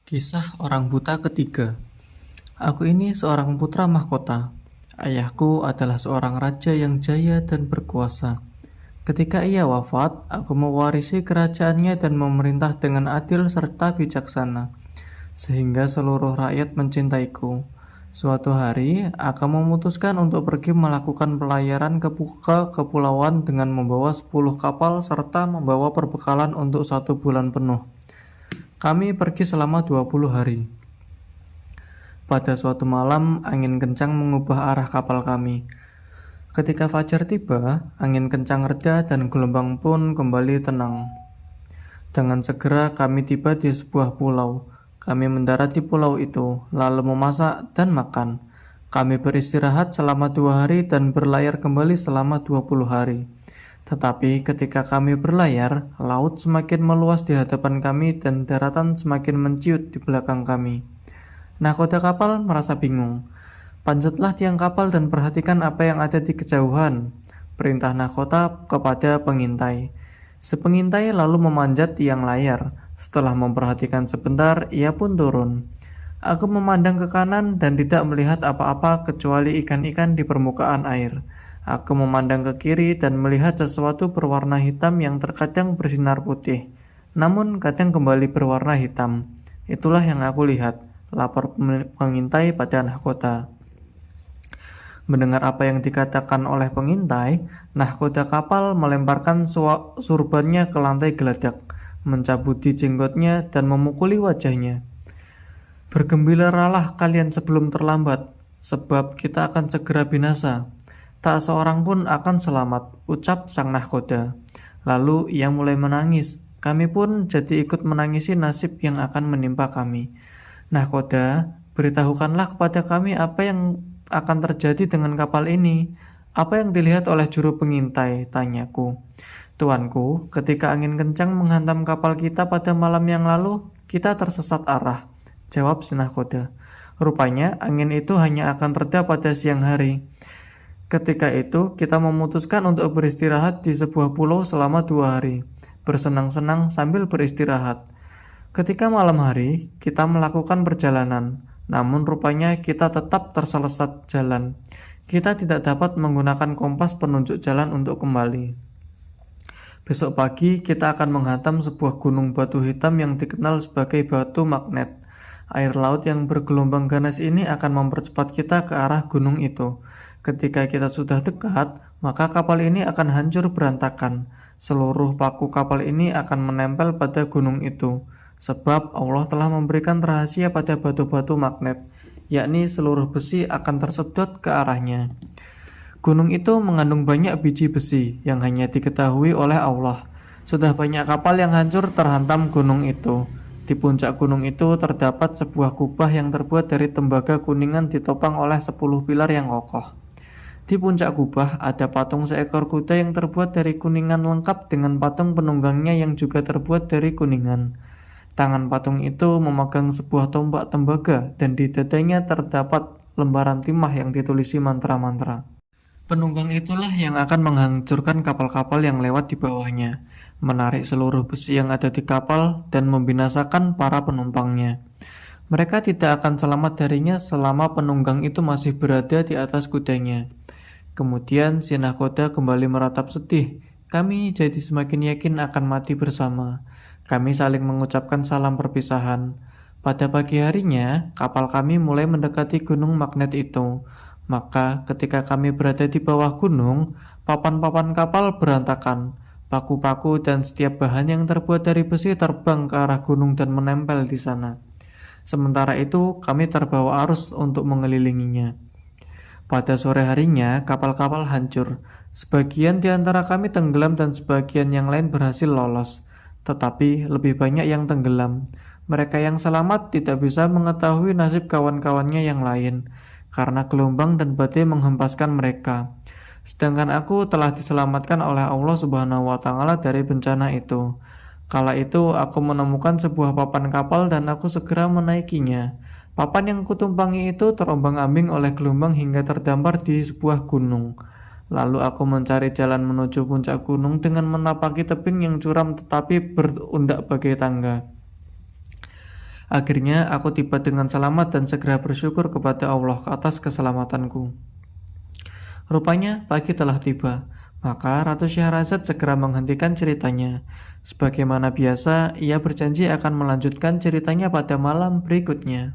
Kisah orang buta ketiga. Aku ini seorang putra mahkota. Ayahku adalah seorang raja yang jaya dan berkuasa. Ketika ia wafat, aku mewarisi kerajaannya dan memerintah dengan adil serta bijaksana, sehingga seluruh rakyat mencintaiku. Suatu hari, aku memutuskan untuk pergi melakukan pelayaran ke kepulauan dengan membawa 10 kapal serta membawa perbekalan untuk 1 bulan penuh. Kami pergi selama 20 hari. Pada suatu malam, angin kencang mengubah arah kapal kami. Ketika fajar tiba, angin kencang reda dan gelombang pun kembali tenang. Dengan segera kami tiba di sebuah pulau. Kami mendarat di pulau itu, lalu memasak dan makan. Kami beristirahat selama 2 hari dan berlayar kembali selama 20 hari. Tetapi ketika kami berlayar, laut semakin meluas di hadapan kami dan daratan semakin menciut di belakang kami. Nahkoda kapal merasa bingung. Panjatlah tiang kapal dan perhatikan apa yang ada di kejauhan, perintah nahkoda kepada pengintai. Sepengintai lalu memanjat tiang layar. Setelah memperhatikan sebentar, ia pun turun. Aku memandang ke kanan dan tidak melihat apa-apa kecuali ikan-ikan di permukaan air. Aku memandang ke kiri dan melihat sesuatu berwarna hitam yang terkadang bersinar putih, namun kadang kembali berwarna hitam. Itulah yang aku lihat, lapor pengintai pada nahkoda. Mendengar apa yang dikatakan oleh pengintai, nahkoda kapal melemparkan surbannya ke lantai geladak, mencabuti jenggotnya dan memukuli wajahnya. Bergembiralah kalian sebelum terlambat, sebab kita akan segera binasa. Tak seorang pun akan selamat, ucap sang nahkoda. Lalu ia mulai menangis. Kami pun jadi ikut menangisi nasib yang akan menimpa kami. Nahkoda, beritahukanlah kepada kami apa yang akan terjadi dengan kapal ini. Apa yang dilihat oleh juru pengintai, tanyaku. Tuanku, ketika angin kencang menghantam kapal kita pada malam yang lalu, kita tersesat arah, jawab si nahkoda. Rupanya angin itu hanya akan reda pada siang hari. Ketika itu, kita memutuskan untuk beristirahat di sebuah pulau selama 2 hari, bersenang-senang sambil beristirahat. Ketika malam hari, kita melakukan perjalanan, namun rupanya kita tetap tersesat jalan. Kita tidak dapat menggunakan kompas penunjuk jalan untuk kembali. Besok pagi, kita akan menghantam sebuah gunung batu hitam yang dikenal sebagai batu magnet. Air laut yang bergelombang ganas ini akan mempercepat kita ke arah gunung itu. Ketika kita sudah dekat, maka kapal ini akan hancur berantakan. Seluruh paku kapal ini akan menempel pada gunung itu, sebab Allah telah memberikan rahasia pada batu-batu magnet, yakni seluruh besi akan tersedot ke arahnya. Gunung itu mengandung banyak biji besi yang hanya diketahui oleh Allah. Sudah banyak kapal yang hancur terhantam gunung itu. Di puncak gunung itu terdapat sebuah kubah yang terbuat dari tembaga kuningan ditopang oleh 10 pilar yang kokoh. Di puncak kubah ada patung seekor kuda yang terbuat dari kuningan lengkap dengan patung penunggangnya yang juga terbuat dari kuningan. Tangan patung itu memegang sebuah tombak tembaga dan di dadanya terdapat lembaran timah yang ditulisi mantra-mantra. Penunggang itulah yang akan menghancurkan kapal-kapal yang lewat di bawahnya, menarik seluruh besi yang ada di kapal dan membinasakan para penumpangnya. Mereka tidak akan selamat darinya selama penunggang itu masih berada di atas kudanya. Kemudian si nahkoda kembali meratap sedih. Kami jadi semakin yakin akan mati bersama. Kami saling mengucapkan salam perpisahan. Pada pagi harinya, kapal kami mulai mendekati gunung magnet itu. Maka ketika kami berada di bawah gunung, papan-papan kapal berantakan. Paku-paku dan setiap bahan yang terbuat dari besi terbang ke arah gunung dan menempel di sana. Sementara itu, kami terbawa arus untuk mengelilinginya. Pada sore harinya, kapal-kapal hancur. Sebagian di antara kami tenggelam dan sebagian yang lain berhasil lolos. Tetapi lebih banyak yang tenggelam. Mereka yang selamat tidak bisa mengetahui nasib kawan-kawannya yang lain, karena gelombang dan badai menghempaskan mereka. Sedangkan aku telah diselamatkan oleh Allah Subhanahu wa Ta'ala dari bencana itu. Kala itu aku menemukan sebuah papan kapal dan aku segera menaikinya. Papan yang kutumpangi itu terombang-ambing oleh gelombang hingga terdampar di sebuah gunung. Lalu aku mencari jalan menuju puncak gunung dengan menapaki tebing yang curam tetapi berundak bagai tangga. Akhirnya aku tiba dengan selamat dan segera bersyukur kepada Allah atas keselamatanku. Rupanya pagi telah tiba, maka Ratu Syahrazad segera menghentikan ceritanya. Sebagaimana biasa, ia berjanji akan melanjutkan ceritanya pada malam berikutnya.